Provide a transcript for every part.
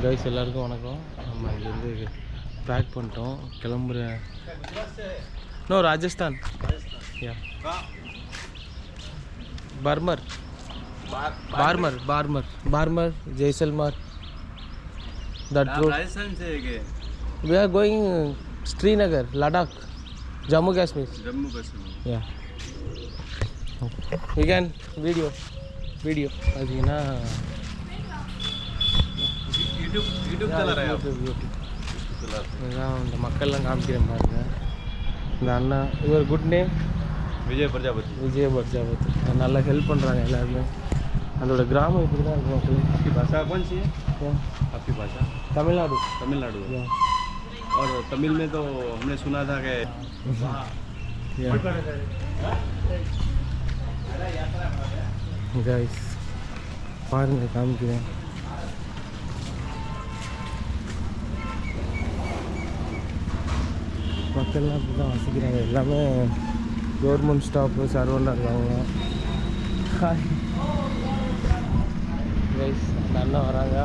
Guys எல்லாருக்கும் வணக்கம். நம்ம இங்கேருந்து பேக் பண்ணிட்டோம், கிளம்புற. No, Rajasthan. Yeah, Barmer, Jaisalmer. That road. Rajasthan से है क्या? We are going Srinagar, Ladakh, Jammu Kashmir. Jammu Kashmir. Yeah. We can video. பார்த்தீங்கன்னா यूट्यूब चला रहा है आप? இதுதான் இந்த மக்கள்லாம் காமிக்கிறேன் பாருங்க. இந்த அண்ணா, இவர் குட் நேம் विजय प्रजापति. நல்லா ஹெல்ப் பண்ணுறாங்க எல்லாருமே. அதோட கிராமம் இப்படி தான் இருக்கும் மக்கள். आपकी भाषा कौन सी है? आपकी भाषा तमिलनाडु. है। और तमिल में तो हमने सुना था कि गाइस பாருங்க காமிக்கிறேன். மக்கள்லாம் அப்படி தான் வசிக்கிறாங்க. எல்லாமே கவர்மெண்ட் ஸ்டாஃபு, சர்வெண்டாக இருக்காங்க. கைஸ் அந்த அண்ணா வராங்க.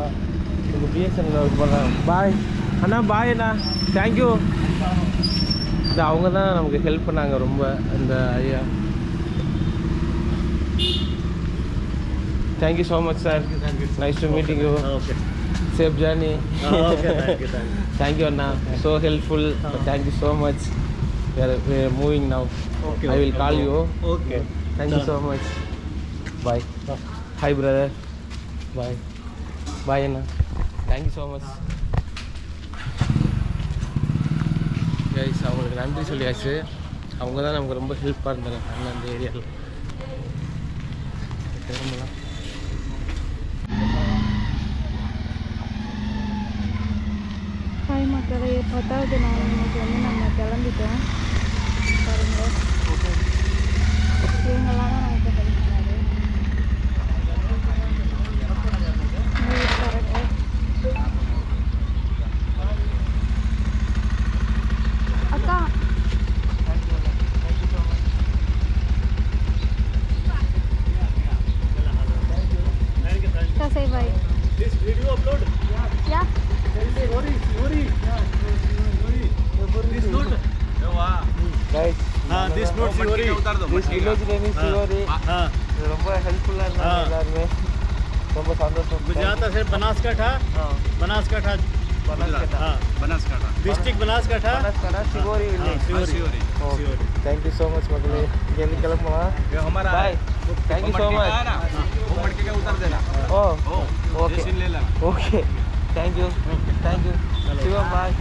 இந்த பிஎஸ்என்எல் ஒர்க் பண்ணுறாங்க. பாய் அண்ணா, பாய் அண்ணா, தேங்க்யூ. இந்த அவங்க தான் நமக்கு ஹெல்ப் பண்ணாங்க ரொம்ப. இந்த ஐயா, thank you so much sir. Nice to meeting you. Okay. Safe journey. Okay, Thank you Anna, so helpful. Thank you so much. We are moving now. Okay, I will call you. Okay. Thank you so much. Bye. Hi brother. Bye Anna. Thank you so much. Guys, அவங்களுக்கு நன்றி சொல்லியாச்சு. அவங்க தான் நமக்கு ரொம்ப ஹெல்ப்பாக இருந்தாங்க அந்த ஏரியாவில். திரும்பலாம். ஹாய் மக்களை, 10வது நாள் இன்னைக்கு நம்ம கிளம்பிட்டோம். பாருங்கள், இவங்களாம் தான் நமக்கு ஹெல்ப் பண்ணாரு. அக்கா say bye. This video upload? Yeah. Sorry. This note. वाह. Guys, हाँ, this note Sivori. This village name is Sivori. हाँ. ரொம்ப ஹெல்ப்ஃபுல்லாக இருந்தாங்க எல்லாருமே. ரொம்ப சந்தோஷம். गुजरात से बनासकाठा. बनासकाठा. हाँ, Banaskantha. District Banaskantha. Sivori village. Sivori. Thank you so much மக்களே. இங்கேருந்து கிளம்பலாம். ये हमारा. Bye. Thank you so much. वो मटके का उतार देना. Oh, okay. जैसे ले लेना. Okay. Thank you. Shivam, bye.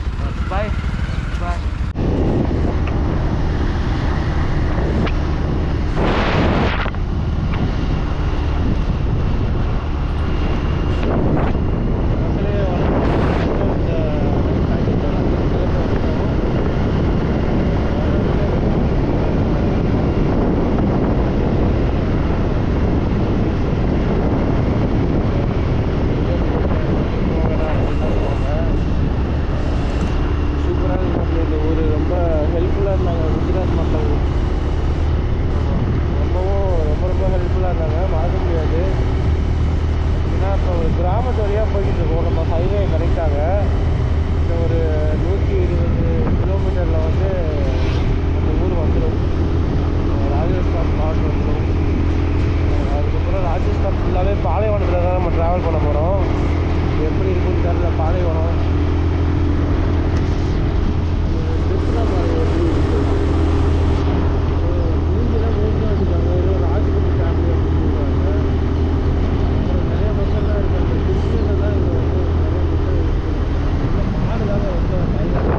பாலைவனத்தில் தான் நம்ம ட்ராவல் பண்ண போகிறோம். எப்படி இருக்குன்னு தெரியல. பாலைவனம் மூஞ்சிலாம் மூஞ்சிலாம் வச்சுருக்காங்க. ஏதோ ராஜ்குடி ஃபேமிலி அப்படின்னு சொல்லுவாங்க. அப்புறம் நிறைய மக்கள்லாம் இருக்காங்க. கிறிஸ்டியனில் தான் இங்கே வந்து நிறைய மக்கள் இருக்குது. மாடுதாங்க ரொம்ப பயங்கர.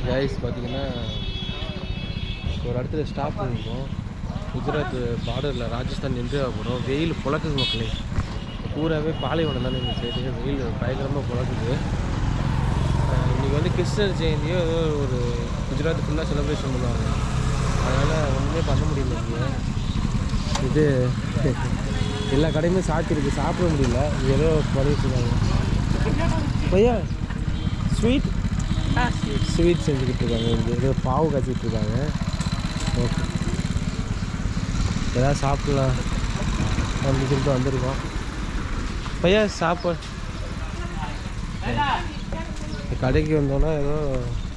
கைஸ் பார்த்தீங்கன்னா ஒரு இடத்துல ஸ்டாப் பண்ணியிருக்கோம். குஜராத் பார்டரில் ராஜஸ்தான் என்ட்ரி ஆக போகிறோம். வெயில் புழக்குது மக்களே. பூராவே பாலைவனம் தானே இந்த சைடு. வெயில் பயங்கரமாக புழக்குது. இன்றைக்கி வந்து கிருஷ்ணர் ஜெயந்தியோ ஏதோ ஒரு குஜராத் ஃபுல்லாக செலிப்ரேஷன் பண்ணுவாங்க. அதனால் ஒன்றுமே பண்ண முடியல. இங்கே இது எல்லா கடையுமே சாத்திருக்கு, சாப்பிட முடியல. ஏதோ பண்ணிட்டு இருக்காங்க. பையா ஸ்வீட் ஸ்வீட் செஞ்சுக்கிட்டு இருக்காங்க. இங்கே ஏதோ பாவு காய்ச்சிட்டு இருக்காங்க. ஓகே, ஏதாவது சாப்பிட்லாம் அப்படின்னு சொல்லிட்டு வந்திருக்கோம். பையா சாப்பாடு கடைக்கு வந்தோன்னா ஏதோ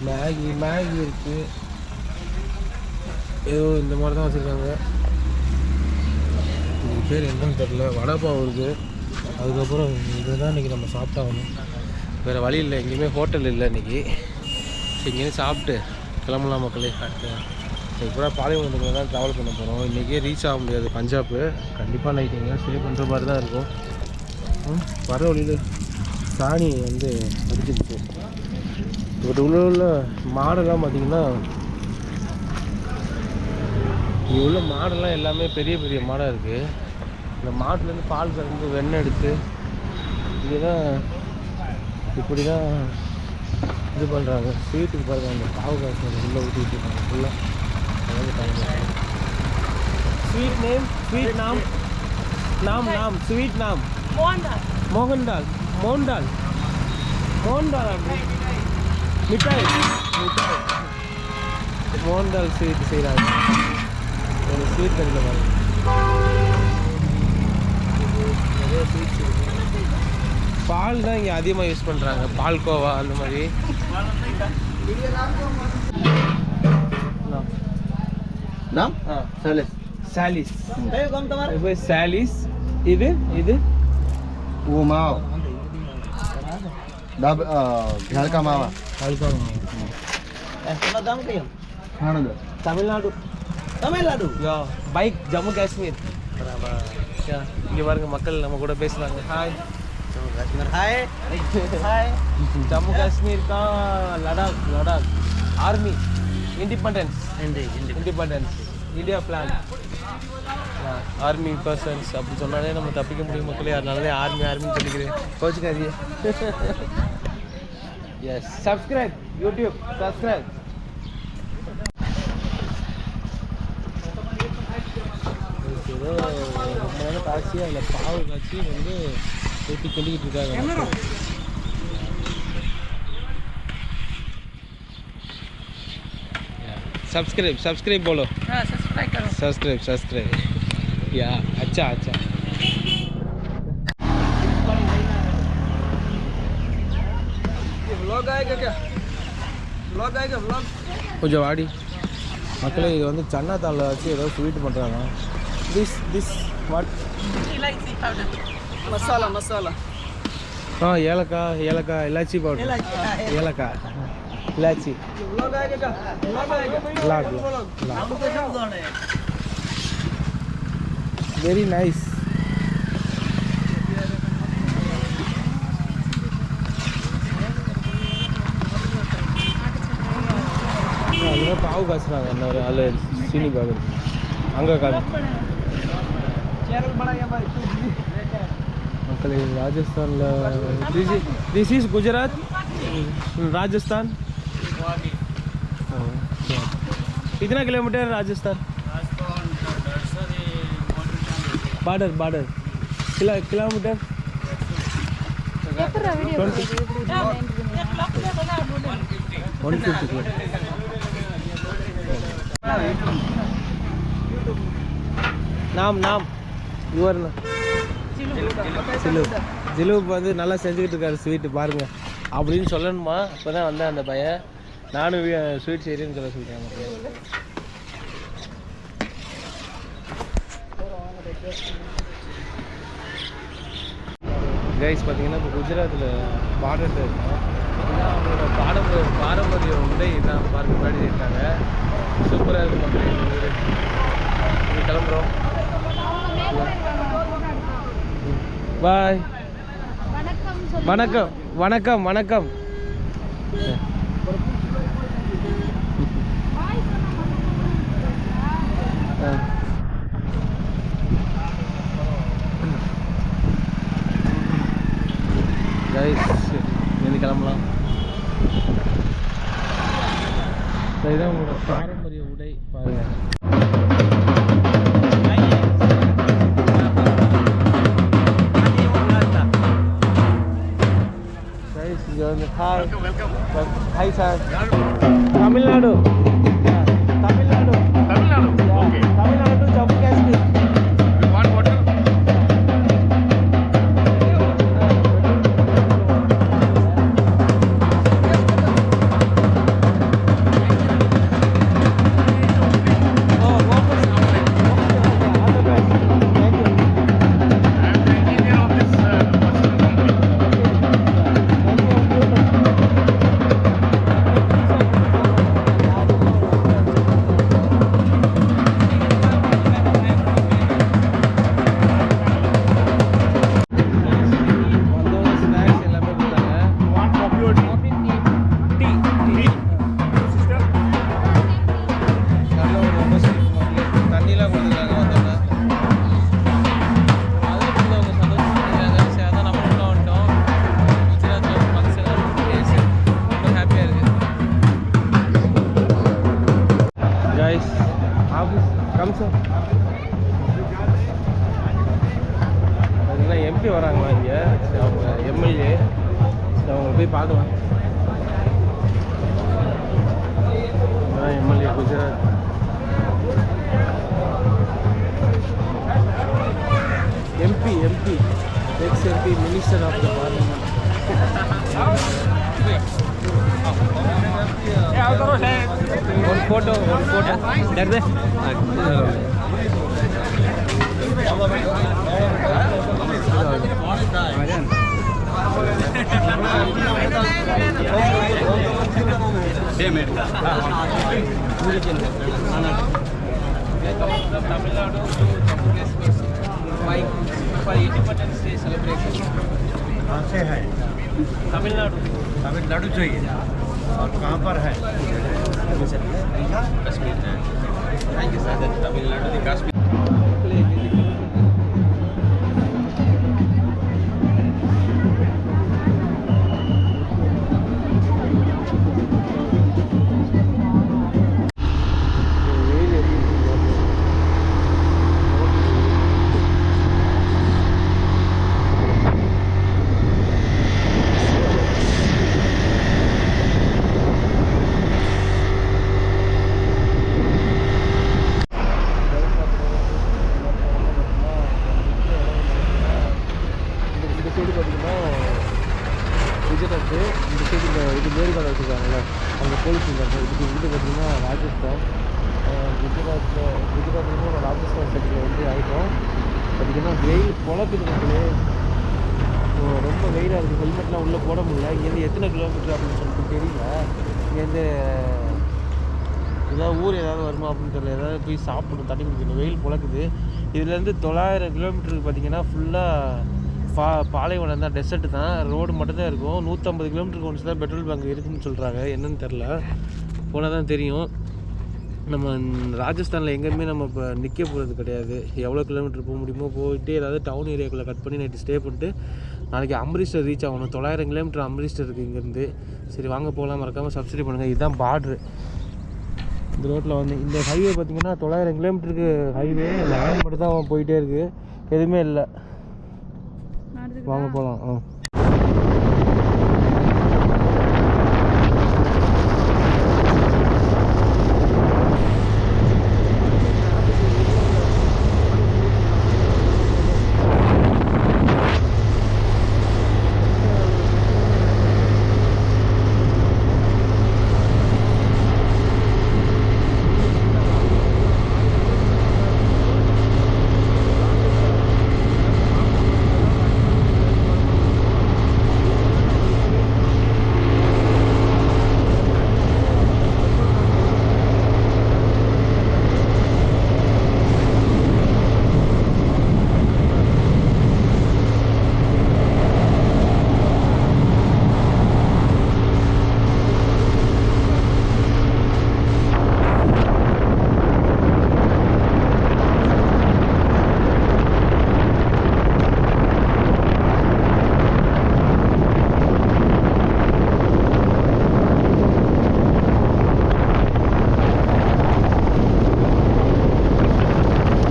மேகி இருக்குது, ஏதோ இந்த மாதிரி தான் வச்சுருக்காங்க. இதுக்கு பேர் என்னன்னு தெரில. வடைப்பாவு இருக்குது. அதுக்கப்புறம் இதுதான் இன்றைக்கி நம்ம சாப்பிட்டாகணும். வேறு வழி இல்லை, எங்கேயுமே ஹோட்டல் இல்லை இன்றைக்கி. இங்கேயும் சாப்பிட்டு கிளம்பலாம் மக்களே. இன்றைக்கி பூரா பாலைவனத்துக்கு தான் ட்ராவல் பண்ண போகிறோம். இன்றைக்கே ரீச் ஆக முடியாது பஞ்சாப்பு. கண்டிப்பாக நைட் எங்கேயா ஸ்டே பண்ணுற மாதிரி தான் இருக்கும். வர வழியில் சாணி வந்து அடிச்சிருச்சு. இவர்கிட்ட உள்ள மாடெல்லாம் பார்த்திங்கன்னா, இங்கே உள்ள மாடெல்லாம் எல்லாமே பெரிய பெரிய மாடாக இருக்குது. இந்த மாட்டுலேருந்து பால் கறந்து வெண்ணெய் எடுத்து இங்கே தான் இப்படி தான் இது பண்ணுறாங்க. ஸ்வீட்டுக்கு பாருங்கள், அந்த பாவு காசு உள்ளே ஊற்றிட்டு இருக்காங்க ஃபுல்லாக. ஸ்வீட் நேம், ஸ்வீட் நாம் நாம் நாம் ஸ்வீட் நாம் மோகன்டால் மோகன்டால் மோகன்டால் அப்படி மிட்டாய் மிட்டாய் மோகன்டால் ஸ்வீட் செய்கிறாங்க. ஒரு ஸ்வீட் கடையில் பாருங்க, நிறைய ஸ்வீட்ஸ் இருக்குது. பால் தான் இங்கே அதிகமாக யூஸ் பண்ணுறாங்க, பால்கோவா அந்த மாதிரி. नाम सैलिस சாலிஸ் कौन तुम्हारा இப்போ சாலிஸ். இது இது वो माव दब घर का मावा பால்கோவா. तुम्हारा दाम क्या खाना दो தமிழ்நாடு तमिलनाडु யா பைக் ஜம்மு காஷ்மீர். யா இங்கே பாருங்க மக்கள் நம்ம கூட பேசுகிறாங்க. ஹாய் जम्मू कश्मीर हाय हाय जम्मू कश्मीर का Ladakh army independence India plan army persons அப்படி சொன்னாலே நம்ம தப்பிக்க முடியும் மக்களே. அதனால தான் ஆர்மின்னு சொல்லிக்கிறேன், கோச்சுக்காதீங்க. Yes, subscribe YouTube subscribe. ஏதோ ரொம்ப நேரம் காய்ச்சி அதில் பாவு காய்ச்சி வந்து ஊற்றி கிண்டிக்கிட்டு இருக்காங்க. सब्सक्राइब बोलो. हाँ, सब्सक्राइब करो. सब्सक्राइब या अच्छा. ये व्लॉग आएगा क्या व्लॉग கொஞ்சம் வாடி மக்களே. இது வந்து சன்னா தாளில் வச்சு ஏதோ ஸ்வீட் பண்ணுறாங்க. திஸ் வாட் मसाला ஏலக்காய் இலாச்சி பவுடர். ஏலக்காய் இலாச்சி. व्लॉग आएगा क्या Vlog. Very nice. அதில் பாவு காசுறாங்க. என்ன ஒரு அதில் சீனி பாகு அங்கே காடு மக்களே. ராஜஸ்தானில் திஸ் இஸ் குஜராத், राजस्थान. कितना किलोमीटर है राजस्थान? बॉर्डर किलोमीटर 150 नाम யுவர் ஜிலூப் வந்து நல்லா செஞ்சுக்கிட்டு இருக்காரு ஸ்வீட்டு பாருங்கள் அப்படின்னு சொல்லணுமா. இப்போ தான் வந்தேன் அந்த பையன். நானும் ஸ்வீட் செய்கிறேன்னு சொல்லிட்டேன். கைஸ் பார்த்தீங்கன்னா இப்போ குஜராத்தில் பார்டரில் இருக்கோம். இதுதான் அவங்களோட பாரம்பரிய உடை தான் பாருங்க முன்னாடி இருக்காங்க. சூப்பராக இருக்குது மக்களே. இது கிளம்புறோம். பாய். வணக்கம். கைஸ் இங்கே கிளம்பலாம். இதுதான் உங்களோட பாரம்பரிய உடை பாருங்க. கைஸ் இங்கே வந்து hi Hi sir. Tamil Nadu. Yeah. Tamil Nadu. Tamil Nadu. Yeah. Okay. Tamil Nadu to Jammu Kashmir. You want water? Oh, water. All the best. Thank you. I am the engineer of this personal company. You want coffee or tea? Tea. Sister? தண்ணிலாம் கொடுத்துருக்காங்க வந்தோன்னே அதில் கொடுத்தவங்க சந்தோஷப்பட்டுருக்காங்க சரி அதான் நம்ம உள்ள வந்துட்டோம் குஜராத்தில் ஃபங்க்ஷன் பேசி ரொம்ப ஹாப்பியாக இருக்குது கைஸ் ஆஃபீஸ் கம் சார் அதெல்லாம் எம்பி வராங்களா இங்கே சரி அவங்க எம்எல்ஏ சரி அவங்கள போய் பார்க்கலாம் MLA Gujarat MP, ex-MP, Minister of the Parliament. One photo. That's it. Tamil Nadu to Jammu Kashmir. Why? For Independence Day celebration. कहाँ से है? तमिलनाडु तमिलनाडु चाहिए और कहाँ पर है? कश्मीर है थैंक यू सर तमिलनाडु से कश्मीर குஜராத்து இந்த சைடு இது மேல்காடு வச்சுருக்காங்கல்ல அங்கே போலீஸ் இருந்தாங்க இது பார்த்திங்கன்னா ராஜஸ்தான் குஜராத்லேருந்து ராஜஸ்தான் சைடில் வந்து ஆகிட்டோம் பார்த்திங்கன்னா வெயில் பொழக்குது ரொம்ப வெயிலாக இருக்குது ஹெல்மெட்லாம் உள்ளே போட முடியல இங்கேருந்து எத்தனை கிலோமீட்டர் அப்படின்னு சொல்லிட்டு தெரியல இங்கேருந்து ஏதாவது ஊர் ஏதாவது வருமா அப்படின்னு தெரியல ஏதாவது போய் சாப்பிடணும் தண்ணி குடிக்கணும் வெயில் பொழக்குது இதுலேருந்து 900 கிலோமீட்டருக்கு பார்த்திங்கன்னா ஃபுல்லாக பாலைவனம் தான் டெசர்ட் தான் ரோடு மட்டும்தான் இருக்கும் 150 கிலோமீட்டருக்கு ஒன்று தான் பெட்ரோல் பங்க் இருக்குதுன்னு சொல்கிறாங்க என்னன்னு தெரில போனால் தான் தெரியும் நம்ம ராஜஸ்தானில் எங்கேயுமே நம்ம இப்போ நிற்க போகிறது கிடையாது எவ்வளோ கிலோமீட்டர் போக முடியுமோ போயிட்டு ஏதாவது டவுன் ஏரியாக்குள்ளே கட் பண்ணி நைட்டு ஸ்டே பண்ணிட்டு நாளைக்கு அம்ரிஸ்டர் ரீச் ஆகணும் 900 கிலோமீட்டர் அம்ரிஸ்டர் இருக்குது இங்கேருந்து சரி வாங்க போகலாம் மறக்காமல் சப்ஸ்கிரைப் பண்ணுங்கள் இதுதான் பார்ட்ரு இந்த ரோட்டில் வந்து இந்த ஹைவே பார்த்திங்கன்னா 900 கிலோமீட்டருக்கு ஹைவே லைன் மட்டும் தான் போயிட்டே இருக்குது எதுவுமே இல்லை வாங்க போகலாம்